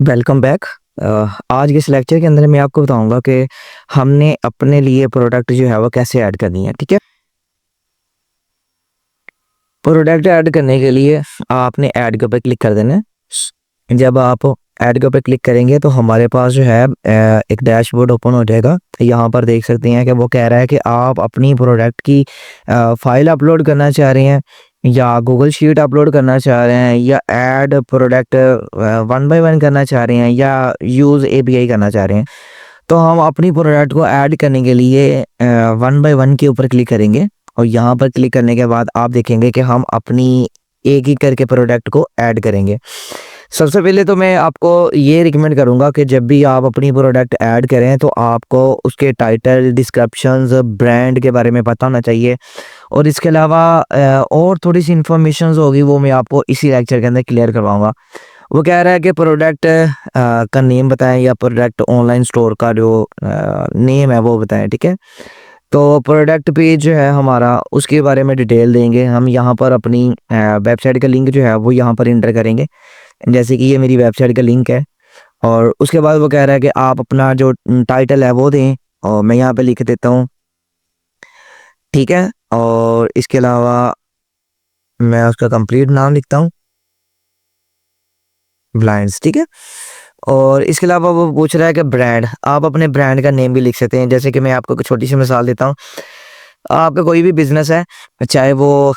Welcome back. आज के इस लेक्चर के अंदर मैं आपको बताऊंगा कि हमने अपने लिए प्रोडक्ट जो है वो कैसे ऐड करनी है। ठीक है, प्रोडक्ट ऐड करने के लिए आपने ऐड के ऊपर क्लिक कर देना है। जब आप ऐड के ऊपर क्लिक करेंगे तो हमारे पास जो है एक डैशबोर्ड ओपन हो जाएगा। यहाँ पर देख सकते हैं कि वो कह रहा है कि आप अपनी प्रोडक्ट की फाइल अपलोड करना चाह रहे हैं या गूगल शीट अपलोड करना चाह रहे हैं या add product one by one करना चाह रहे हैं या यूज़ एपीआई करना चाह रहे हैं। तो हम अपनी प्रोडक्ट को ऐड करने के लिए वन बाय वन के ऊपर क्लिक करेंगे और यहाँ पर क्लिक करने के बाद आप देखेंगे कि हम अपनी एक एक करके प्रोडक्ट को ऐड करेंगे। सबसे पहले तो मैं आपको ये रिकमेंड करूँगा कि जब भी आप अपनी प्रोडक्ट ऐड करें तो आपको उसके टाइटल, डिस्क्रिप्शंस, ब्रांड के बारे में पता होना चाहिए और इसके अलावा और थोड़ी सी इन्फॉर्मेशन होगी वो मैं आपको इसी लेक्चर के अंदर क्लियर करवाऊँगा। वो कह रहा है कि प्रोडक्ट का नेम बताएं या प्रोडक्ट ऑनलाइन स्टोर का जो नेम है वो बताएं। ठीक है, तो प्रोडक्ट पेज जो है हमारा उसके बारे में डिटेल देंगे। हम यहाँ पर अपनी वेबसाइट का लिंक जो है वो यहाँ पर इंटर करेंगे, जैसे कि ये मेरी वेबसाइट का लिंक है। और उसके बाद वो कह रहा है कि आप अपना जो टाइटल है वो दें और मैं यहाँ पे लिख देता हूँ। ठीक है, और इसके अलावा मैं उसका कंप्लीट नाम लिखता हूँ, ब्लाइंड्स। ठीक है, और इसके अलावा वो पूछ रहा है कि ब्रांड, आप अपने ब्रांड का नेम भी लिख सकते हैं। जैसे कि मैं आपको एक छोटी सी मिसाल देता हूँ। आपका कोई भी बिजनेस है, चाहे वो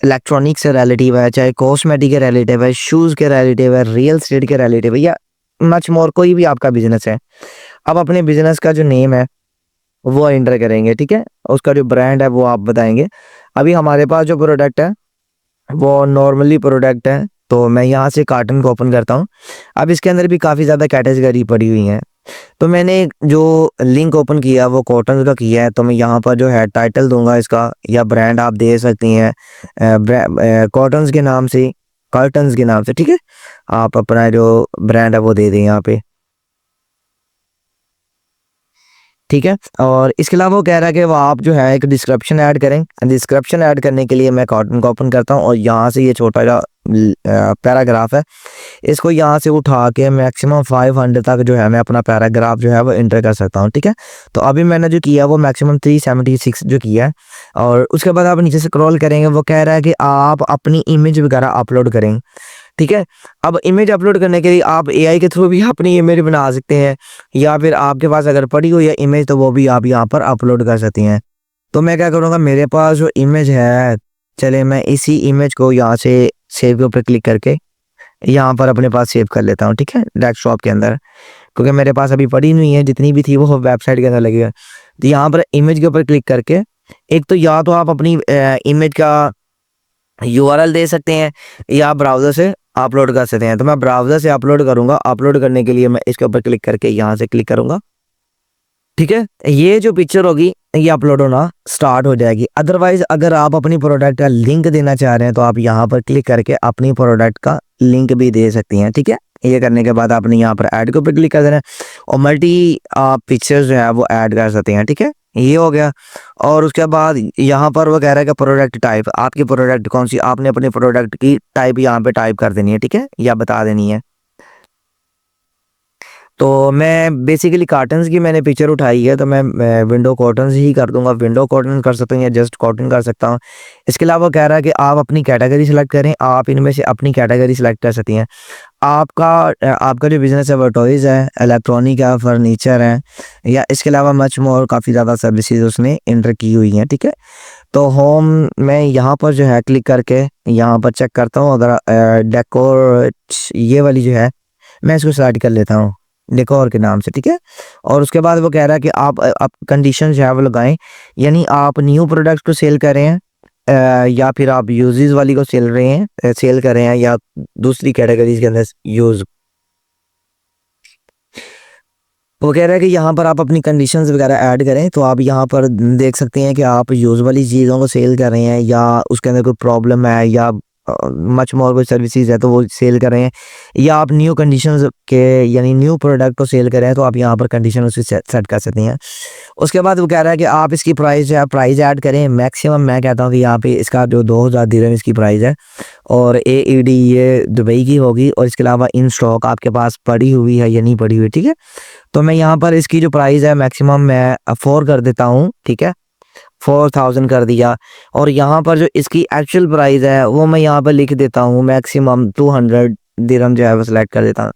इलेक्ट्रॉनिक से रिलेटिव है, चाहे कॉस्मेटिक के रिलेटिव है, शूज़ के रिलेटिव है, रियल एस्टेट के रिलेटिव है या मच मोर, कोई भी आपका बिजनेस है, अब अपने बिजनेस का जो नेम है वो एंटर करेंगे। ठीक है, उसका जो ब्रांड है वो आप बताएंगे। अभी हमारे पास जो प्रोडक्ट है वो नॉर्मली प्रोडक्ट है, तो मैं यहाँ से कार्टन को ओपन करता हूँ। अब इसके अंदर भी काफ़ी ज़्यादा कैटेगरी पड़ी हुई हैं, तो मैंने जो लिंक ओपन किया वो कॉटन का किया है। तो मैं यहाँ पर जो है टाइटल दूंगा इसका, या ब्रांड आप दे सकती हैं कॉटन्स के नाम से, कर्टन्स के नाम से। ठीक है, आप अपना जो ब्रांड है वो दे दें यहाँ पे। ठीक है, और इसके अलावा वो कह रहा है कि वो आप जो है एक डिस्क्रिप्शन ऐड करें। डिस्क्रिप्शन ऐड करने के लिए मैं कॉटन को ओपन करता हूँ और यहाँ से ये छोटा सा पैराग्राफ है, इसको यहाँ से उठा के मैक्सिमम 500 तक जो है मैं अपना पैराग्राफ जो है वो एंटर कर सकता हूँ। ठीक है, तो अभी मैंने जो किया वो मैक्सिमम 376 जो किया है। और उसके बाद आप नीचे से स्क्रॉल करेंगे, वो कह रहा है कि आप अपनी इमेज वगैरह अपलोड करें। ठीक है, अब इमेज अपलोड करने के लिए आप एआई के थ्रू भी अपनी इमेज बना सकते हैं या फिर आपके पास अगर पड़ी हुई है इमेज तो वो भी आप यहाँ पर अपलोड कर सकती हैं। तो मैं क्या करूँगा, मेरे पास जो इमेज है, चले मैं इसी इमेज को यहाँ से सेव के ऊपर क्लिक करके यहाँ पर अपने पास सेव कर लेता हूँ। ठीक है, डेस्कटॉप के अंदर, क्योंकि मेरे पास अभी पड़ी नहीं है, जितनी भी थी वो वेबसाइट के अंदर लगी है। तो यहाँ पर इमेज के ऊपर क्लिक करके एक तो या तो आप अपनी इमेज का यूआरएल दे सकते हैं या ब्राउज़र से अपलोड कर सकते हैं। तो मैं ब्राउज़र से अपलोड करूँगा। अपलोड करने के लिए मैं इसके ऊपर क्लिक करके यहाँ से क्लिक करूँगा। ठीक है, ये जो पिक्चर होगी ये अपलोड होना स्टार्ट हो जाएगी। अदरवाइज अगर आप अपनी प्रोडक्ट का लिंक देना चाह रहे हैं तो आप यहाँ पर क्लिक करके अपनी प्रोडक्ट का लिंक भी दे सकती हैं। ठीक है, ये करने के बाद आपने यहाँ पर ऐड के ऊपर क्लिक कर देना है और मल्टी आप पिक्चर्स जो है वो ऐड कर सकते हैं। ठीक है, ये हो गया। और उसके बाद यहाँ पर वो कह रहा है कि प्रोडक्ट टाइप, आपकी प्रोडक्ट कौन सी, आपने अपने प्रोडक्ट की टाइप यहाँ पे टाइप कर देनी है। ठीक है, या बता देनी है। तो मैं बेसिकली कॉटन्स की मैंने पिक्चर उठाई है, तो मैं विंडो कॉटन्स ही कर दूंगा। विंडो कॉटन कर सकता हूँ या जस्ट कॉटन कर सकता हूँ। इसके अलावा कह रहा है कि आप अपनी कैटेगरी सेलेक्ट करें, आप इनमें से अपनी कैटेगरी सेलेक्ट कर सकती हैं। आपका आपका जो बिज़नेस है वो टॉयज़ है, इलेक्ट्रॉनिक है, फर्नीचर है या इसके अलावा मच मोर काफ़ी ज़्यादा सर्विसेज उसने एंटर की हुई हैं। ठीक है, तो होम मैं यहाँ पर जो है क्लिक करके यहाँ पर चेक करता हूँ। अगर डेकोर ये वाली जो है मैं इसको सेलेक्ट कर लेता हूँ डेकोर के नाम से। ठीक है, और उसके बाद वो कह रहा है कि आप कंडीशन जो है वो लगाएं, यानी आप न्यू प्रोडक्ट को सेल कर रहे हैं या फिर आप यूजेस वाली को सेल रहे हैं, सेल कर रहे हैं या दूसरी कैटेगरीज के अंदर यूज। वो कह रहा है कि यहाँ पर आप अपनी कंडीशंस वगैरह ऐड करें। तो आप यहाँ पर देख सकते हैं कि आप यूज वाली चीज़ों को सेल कर रहे हैं या उसके अंदर कोई प्रॉब्लम है या मच मोर कोई सर्विसेज है तो वो सेल कर रहे हैं, या आप न्यू कंडीशंस के यानी न्यू प्रोडक्ट को सेल कर रहे हैं तो आप यहाँ पर कंडीशन उसे सेट कर सकते हैं। उसके बाद वो कह रहा है कि आप इसकी प्राइस जो है प्राइस ऐड करें। मैक्सिमम मैं कहता हूँ कि यहाँ पे इसका जो 2000 दिरहम इसकी प्राइस है, और AED ये दुबई की होगी, और इसके अलावा इन स्टॉक आपके पास पड़ी हुई है या नहीं पड़ी हुई, ठीक है। तो मैं यहाँ पर इसकी जो प्राइस है मैक्सिमम मैं 4 कर देता हूँ, ठीक है, 4000 कर दिया। और यहाँ पर जो इसकी एक्चुअल प्राइस है वो मैं यहाँ पर लिख देता हूँ मैक्सिमम 200 दिरहम जो है वो सिलेक्ट कर देता हूँ।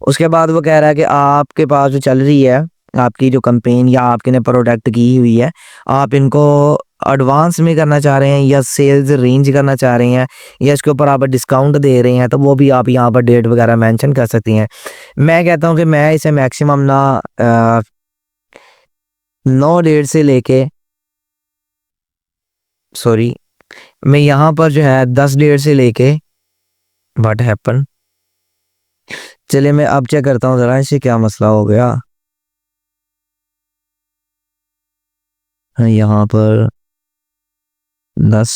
उसके बाद वो कह रहा है कि आपके पास जो चल रही है आपकी जो कंपेन या आपके ने प्रोडक्ट की हुई है, आप इनको एडवांस में करना चाह रहे हैं या सेल्स रेंज करना चाह रहे हैं या इसके ऊपर आप डिस्काउंट दे रहे हैं, तो वो भी आप यहाँ पर डेट वगैरह मेंशन कर सकती हैं। मैं कहता हूँ कि मैं इसे मैक्सिमम ना 9 डेट से लेके सॉरी मैं यहाँ पर जो है 10 डेट से लेके व्हाट हैपन, चलिए मैं अब चेक करता हूँ ज़रा इसे क्या मसला हो गया। यहाँ पर 10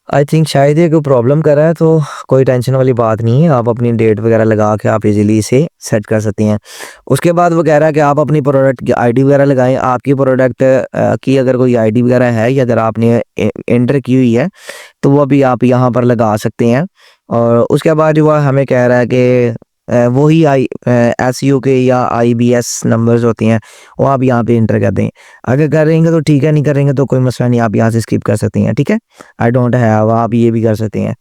आई थिंक शायद ये कोई प्रॉब्लम कर रहा है, तो कोई टेंशन वाली बात नहीं है, आप अपनी डेट वगैरह लगा के आप इजीली इसे सेट कर सकती हैं। उसके बाद वो कह रहा है कि आप अपनी प्रोडक्ट की आईडी वगैरह लगाएं। आपकी प्रोडक्ट की अगर कोई आईडी वगैरह है या अगर आपने एंटर की हुई है तो वो भी आप यहाँ पर लगा सकते हैं। और उसके बाद जो हमें कह रहा है कि वही SU के या IBS नंबर्स होती हैं वो आप यहाँ पे इंटर कर दें। अगर करेंगे तो ठीक है, नहीं करेंगे तो कोई मसला नहीं, आप यहाँ से स्किप कर सकते हैं, ठीक है। आई डोंट हैव आप ये भी कर सकते हैं।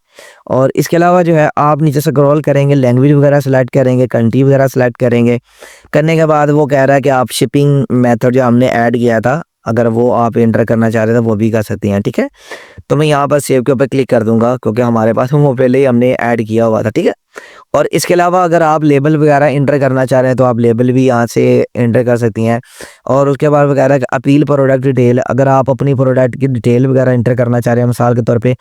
और इसके अलावा जो है आप नीचे से स्क्रॉल करेंगे, लैंग्वेज वगैरह सेलेक्ट करेंगे, कंट्री वगैरह सेलेक्ट करेंगे। करने के बाद वो कह रहा है कि आप शिपिंग मेथड जो हमने ऐड किया था अगर वो आप एंटर करना चाह रहे थे वो भी कर सकते हैं, ठीक है। तो मैं यहाँ पर सेव के ऊपर क्लिक कर दूंगा क्योंकि हमारे पास वो पहले ही हमने ऐड किया हुआ था, ठीक है। और इसके अलावा अगर आप लेबल वगैरह इंटर करना चाह रहे हैं तो आप लेबल भी यहाँ से इंटर कर सकती हैं। और उसके बाद वगैरह अपील प्रोडक्ट डिटेल, अगर आप अपनी प्रोडक्ट की डिटेल वगैरह इंटर करना चाह रहे हैं, मिसाल के तौर पे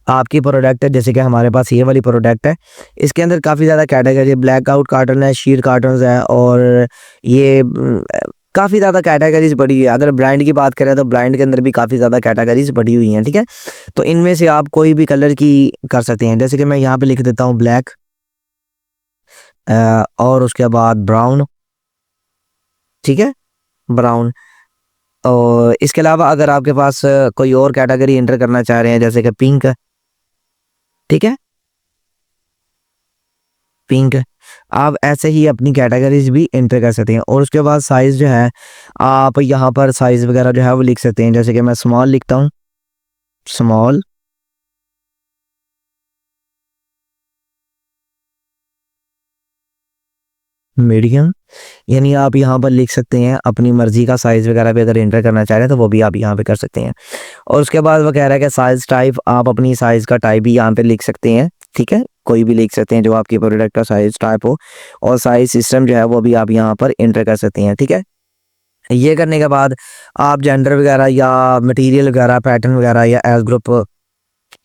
आपकी प्रोडक्ट है जैसे कि हमारे पास ये वाली प्रोडक्ट है, इसके अंदर काफ़ी ज़्यादा कैटेगरी, ब्लैक आउट कार्टन है, शीर कार्टन है, और ये काफ़ी ज़्यादा कैटेगरीज पड़ी है। अगर ब्रांड की बात करें तो ब्रांड के अंदर भी काफ़ी ज़्यादा कैटेगरीज पड़ी हुई हैं, ठीक है। तो इनमें से आप कोई भी कलर की कर सकते हैं, जैसे कि मैं यहाँ पे लिख देता हूँ ब्लैक, और उसके बाद ब्राउन, ठीक है, ब्राउन। और इसके अलावा अगर आपके पास कोई और कैटेगरी एंटर करना चाह रहे हैं जैसे कि पिंक, ठीक है, पिंक, आप ऐसे ही अपनी कैटेगरीज भी एंटर कर सकते हैं। और उसके बाद साइज़ जो है आप यहाँ पर साइज़ वगैरह जो है वो लिख सकते हैं, जैसे कि मैं स्मॉल लिखता हूँ, स्मॉल, मीडियम, यानी आप यहाँ पर लिख सकते हैं अपनी मर्ज़ी का साइज़ वगैरह भी अगर एंटर करना चाह रहे हैं तो वो भी आप यहाँ पे कर सकते हैं। और उसके बाद वो कह रहा है कि साइज़ टाइप, आप अपनी साइज़ का टाइप भी यहाँ पे लिख सकते हैं, ठीक है, कोई भी लिख सकते हैं जो आपकी प्रोडक्ट का साइज़ टाइप हो। और साइज़ सिस्टम जो है वो भी आप यहाँ पर एंटर कर सकते हैं, ठीक है। ये करने के बाद आप जेंडर वगैरह या मटेरियल वगैरह, पैटर्न वगैरह या age group,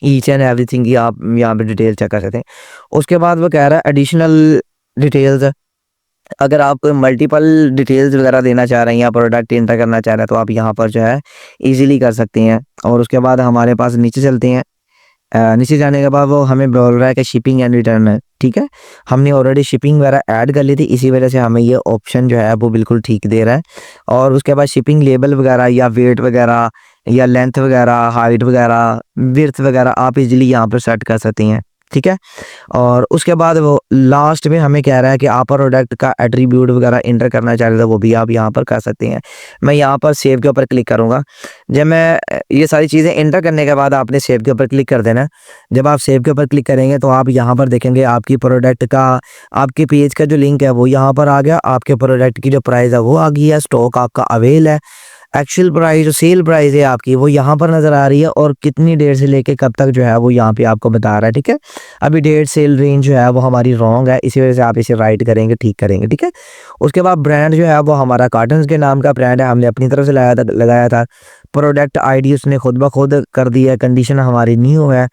each and everything की आप यहाँ पे डिटेल चेक कर सकते हैं। उसके बाद वो कह रहा है एडिशनल डिटेल्स, अगर आप मल्टीपल डिटेल्स वगैरह देना चाह रहे हैं या प्रोडक्ट एंटर करना चाह रहे हैं तो आप यहाँ पर जो है इजीली कर सकते हैं। और उसके बाद हमारे पास नीचे चलते हैं, नीचे जाने के बाद वो हमें बोल रहा है कि शिपिंग एंड रिटर्न है, ठीक है। हमने ऑलरेडी शिपिंग वगैरह ऐड कर ली थी, इसी वजह से हमें ये ऑप्शन जो है वो बिल्कुल ठीक दे रहा है। और उसके बाद शिपिंग लेबल वगैरह या वेट वगैरह या लेंथ वगैरह, हाइट वगैरह, विड्थ वगैरह आप इजीली यहाँ पर सेट कर सकते हैं, ठीक है। और उसके बाद वो लास्ट में हमें कह रहा है कि आप प्रोडक्ट का एट्रीब्यूट वगैरह इंटर करना चाह रहे थे वो भी आप यहाँ पर कर सकते हैं। मैं यहाँ पर सेव के ऊपर क्लिक करूँगा। जब मैं ये सारी चीज़ें इंटर करने के बाद आपने सेव के ऊपर क्लिक कर देना। जब आप सेव के ऊपर क्लिक करेंगे तो आप यहाँ पर देखेंगे आपकी प्रोडक्ट का, आपके पेज का जो लिंक है वो यहाँ पर आ गया, आपके प्रोडक्ट की जो प्राइस है वो आ गई है, स्टॉक आपका अवेल है, एक्चुअल प्राइस जो सेल प्राइस है आपकी वो यहाँ पर नज़र आ रही है, और कितनी डेट से लेके कब तक जो है वो यहाँ पे आपको बता रहा है, ठीक है। अभी डेट सेल रेंज जो है वो हमारी रॉन्ग है, इसी वजह से आप इसे राइट करेंगे, ठीक करेंगे, ठीक है। उसके बाद ब्रांड जो है वो हमारा कार्टन्स के नाम का ब्रांड है, हमने अपनी तरफ से लगाया था। प्रोडक्ट आईडी उसने खुद ब खुद कर दी है, कंडीशन हमारी न्यू है।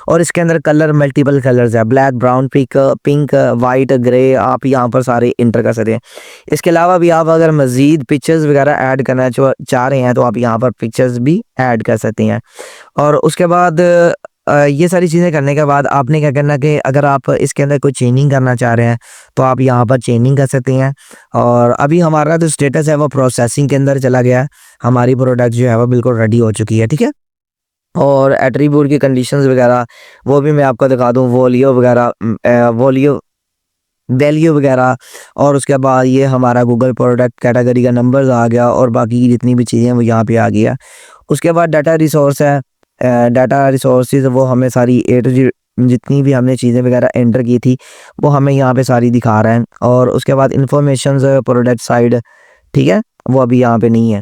और इसके अंदर कलर मल्टीपल कलर्स है, black, brown, pink, white, grey, आप यहाँ पर सारे इंटर कर सकते हैं। इसके अलावा भी आप अगर मज़ीद पिक्चर्स वगैरह ऐड करना चाह रहे हैं तो आप यहाँ पर पिक्चर्स भी ऐड कर सकते हैं। और उसके बाद ये सारी चीज़ें करने के बाद आपने क्या करना कि अगर आप इसके अंदर कोई चेंजिंग करना चाह रहे हैं तो आप यहाँ पर चेंजिंग कर सकते हैं। और अभी हमारा जो स्टेटस है वो प्रोसेसिंग के अंदर चला गया है, हमारी प्रोडक्ट जो है वो बिल्कुल रेडी हो चुकी है, ठीक है। और एट्रीब्यूट की कंडीशंस वगैरह वो भी मैं आपको दिखा दूँ, वॉल्यू वगैरह, वैल्यू वगैरह। और उसके बाद ये हमारा गूगल प्रोडक्ट कैटेगरी का नंबर्स आ गया और बाकी की जितनी भी चीज़ें हैं वो यहाँ पे आ गया। उसके बाद डाटा रिसोर्स है, डाटा रिसोर्सेज वो हमें सारी ए टू जी जितनी भी हमने चीज़ें वगैरह एंटर की थी वो हमें यहाँ पे सारी दिखा रहा है। और उसके बाद इंफॉर्मेशन प्रोडक्ट साइड, ठीक है, वो अभी यहाँ पे नहीं है।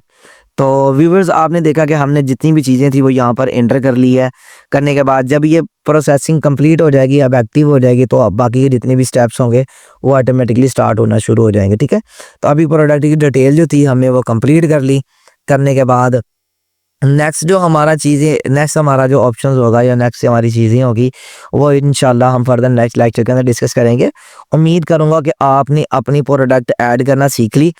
तो व्यूवर्स आपने देखा कि हमने जितनी भी चीज़ें थी वो यहाँ पर एंटर कर ली है। करने के बाद जब ये प्रोसेसिंग कंप्लीट हो जाएगी, अब एक्टिव हो जाएगी, तो अब बाकी के जितने भी स्टेप्स होंगे वो ऑटोमेटिकली स्टार्ट होना शुरू हो जाएंगे, ठीक है। तो अभी प्रोडक्ट की डिटेल जो थी हमने वो कंप्लीट कर ली। करने के बाद नेक्स्ट हमारा जो ऑप्शंस होगा या नेक्स्ट हमारी चीज़ें होगी वो इंशाल्लाह हम फर्दर नेक्स्ट लेक्चर के अंदर डिस्कस करेंगे। उम्मीद करूँगा कि आपने अपनी प्रोडक्ट ऐड करना सीख ली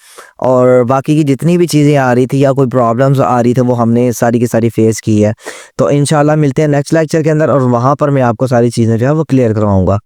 और बाकी की जितनी भी चीज़ें आ रही थी या कोई प्रॉब्लम्स आ रही थी वो हमने सारी की सारी फेस की है। तो इंशाल्लाह मिलते हैं नेक्स्ट लेक्चर के अंदर और वहाँ पर मैं आपको सारी चीज़ें जो है वो क्लियर करवाऊँगा।